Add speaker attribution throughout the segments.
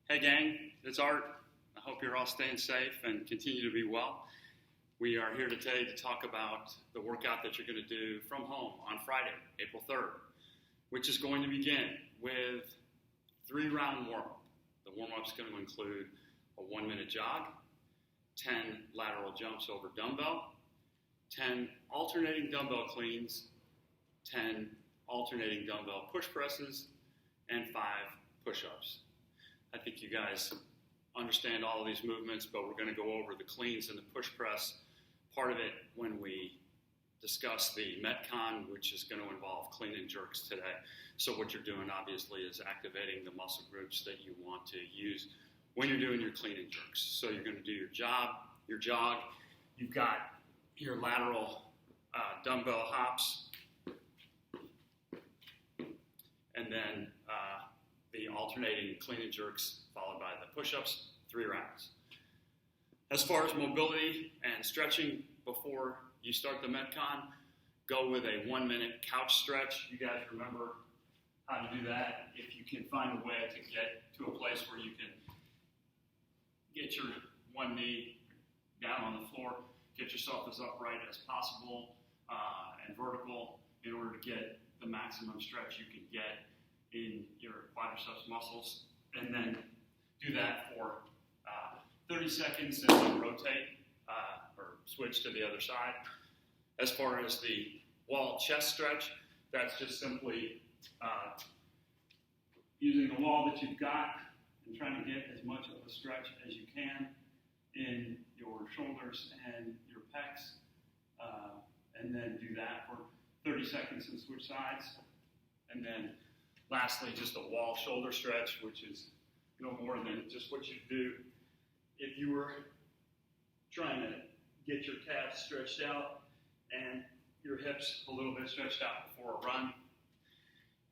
Speaker 1: Hey gang, it's Art. I hope you're all staying safe and continue to be well. We are here today to talk about the workout that you're going to do from home on Friday, April 3rd, which is going to begin with 3-round warm-up. The warm-up is going to include a 1-minute jog, 10 lateral jumps over dumbbell, 10 alternating dumbbell cleans, 10 alternating dumbbell push presses, and 5 push-ups. I think you guys understand all of these movements, but we're going to go over the cleans and the push press part of it when we discuss the Metcon, which is going to involve clean and jerks today. So what you're doing obviously is activating the muscle groups that you want to use when you're doing your clean and jerks. So you're going to do your jog, you've got your lateral dumbbell hops, and then the alternating clean and jerks followed by the push-ups, 3 rounds. As far as mobility and stretching before you start the Metcon, go with a 1-minute couch stretch. You guys remember how to do that. If you can find a way to get to a place where you can get your one knee down on the floor, get yourself as upright as possible and vertical in order to get the maximum stretch you can get in your quadriceps muscles, and then do that for 30 seconds and then rotate or switch to the other side. As far as the wall chest stretch, that's just simply using the wall that you've got and trying to get as much of a stretch as you can in your shoulders and your pecs, and then do that for 30 seconds and switch sides. And then lastly, just a wall shoulder stretch, which is no more than just what you do if you were trying to get your calves stretched out and your hips a little bit stretched out before a run.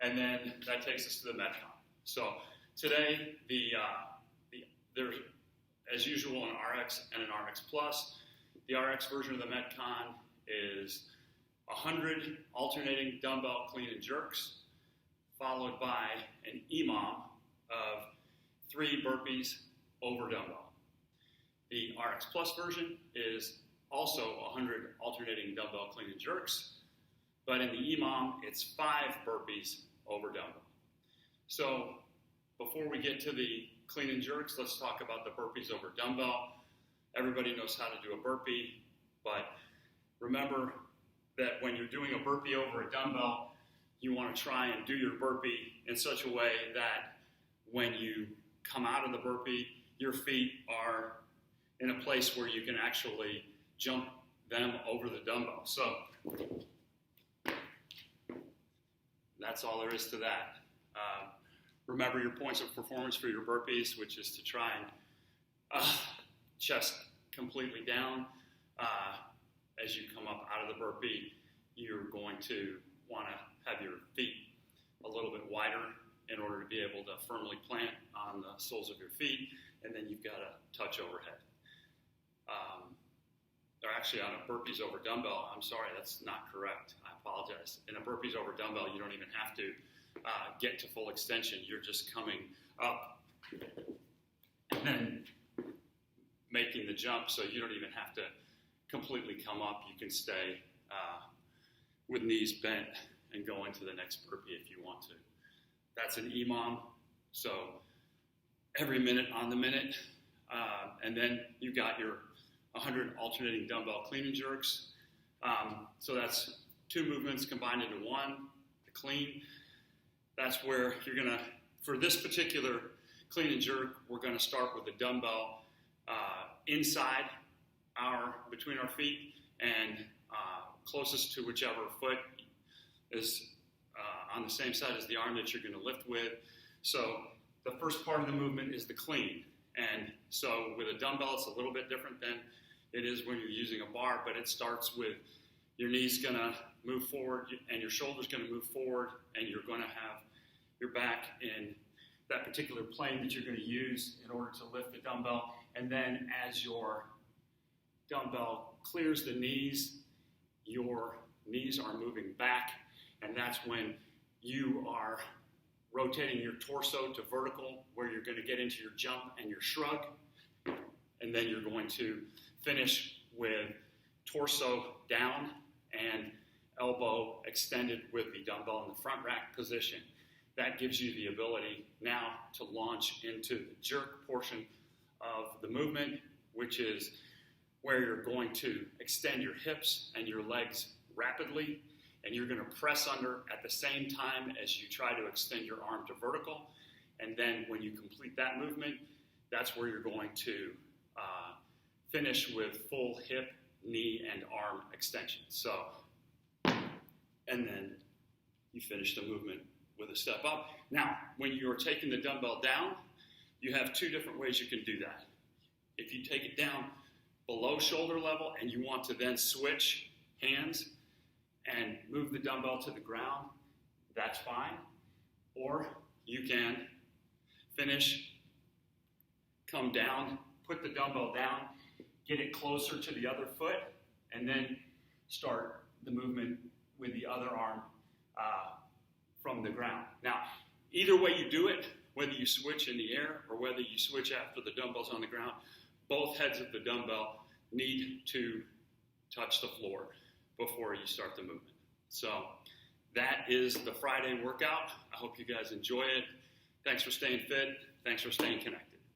Speaker 1: And then that takes us to the Metcon. So today, there's, as usual, an RX and an RX Plus. The RX version of the Metcon is 100 alternating dumbbell clean and jerks, followed by an EMOM of 3 burpees over dumbbell. The RX Plus version is also 100 alternating dumbbell clean and jerks, but in the EMOM, it's 5 burpees over dumbbell. So before we get to the clean and jerks, let's talk about the burpees over dumbbell. Everybody knows how to do a burpee, but remember that when you're doing a burpee over a dumbbell, you want to try and do your burpee in such a way that when you come out of the burpee, your feet are in a place where you can actually jump them over the dumbbell. So that's all there is to that. Remember your points of performance for your burpees, which is to try and chest completely down. As you come up out of the burpee, you're going to want to have your feet a little bit wider in order to be able to firmly plant on the soles of your feet, and then you've got to touch overhead. Or actually on a burpees over dumbbell, I'm sorry, that's not correct. I apologize. In a burpees over dumbbell, you don't even have to get to full extension. You're just coming up and then making the jump, so you don't even have to completely come up. You can stay with knees bent and go into the next burpee if you want to. That's an EMOM, so every minute on the minute. And then you got your 100 alternating dumbbell clean and jerks. So that's 2 movements combined into one, the clean. That's where you're gonna, for this particular clean and jerk, we're gonna start with the dumbbell inside between our feet and closest to whichever foot is on the same side as the arm that you're going to lift with. So the first part of the movement is the clean. And so with a dumbbell, it's a little bit different than it is when you're using a bar, but it starts with your knees going to move forward and your shoulders going to move forward, and you're going to have your back in that particular plane that you're going to use in order to lift the dumbbell. And then as your dumbbell clears the knees, your knees are moving back, and that's when you are
Speaker 2: rotating your torso to vertical, where you're going to get into your jump and your shrug. And then you're going to finish with torso down and elbow extended with the dumbbell in the front rack position. That gives you the ability now to launch into the jerk portion of the movement, which is where you're going to extend your hips and your legs rapidly, and you're going to press under at the same time as you try to extend your arm to vertical. And then when you complete that movement, that's where you're going to finish with full hip, knee, and arm extension. So, and then you finish the movement with a step up. Now, when you're taking the dumbbell down, you have two different ways you can do that. If you take it down below shoulder level and you want to then switch hands and move the dumbbell to the ground, that's fine. Or you can finish, come down, put the dumbbell down, get it closer to the other foot, and then start the movement with the other arm from the ground. Now, either way you do it, whether you switch in the air or whether you switch after the dumbbell's on the ground, both heads of the dumbbell need to touch the floor before you start the movement. So that is the Friday workout. I hope you guys enjoy it. Thanks for staying fit. Thanks for staying connected.